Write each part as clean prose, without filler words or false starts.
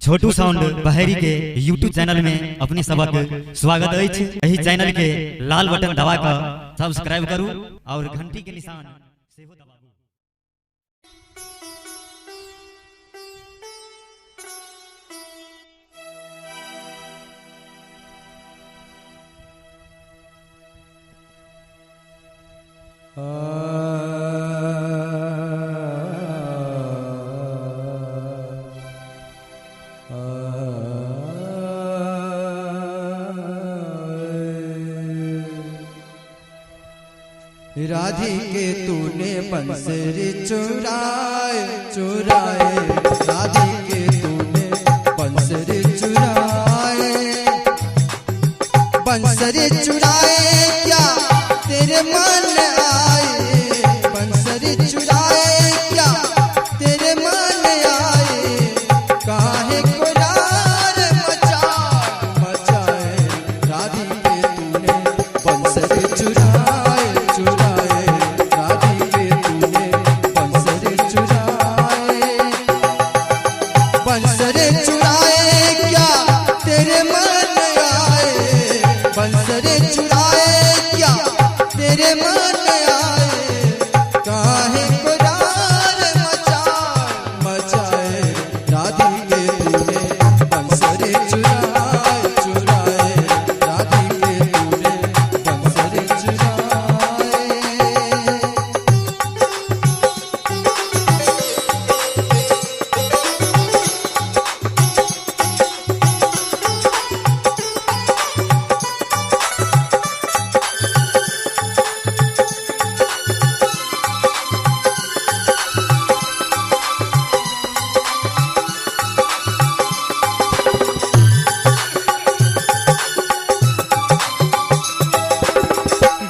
छोटू sound Baheri के YouTube channel में अपने सबक स्वागत अछि। एही चैनल के लाल बटन दबा कर सब्सक्राइब करू और घंटी के निशान सेहो दबाबू। राधिके तूने बंसरी चुराए चुराए, राधिके तूने बंसरी चुराए, बंसरी चुराए क्या तेरे मन आए, बंसरी चुराए क्या तेरे मन आए, काहे को यार मचाए, राधिके तूने बंसरी चुराए चुराए, राधिके तूने बंसरी चुराए, बंसरी चुराए क्या तेरे मन आए, बंसरी चुराए क्या तेरे मन आए, काहे को यार मचाए, राधिके तूने बंसरी चुराए चुराए, राधिके तूने बंसरी चुराए।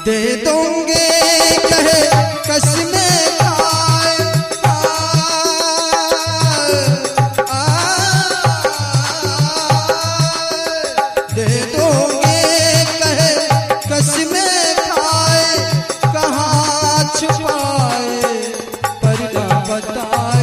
दे दूंगे कहे कसमें खाए, दे दूंगे कहे कसमें खाए, कहाँ छुपाए पर्दा बताए,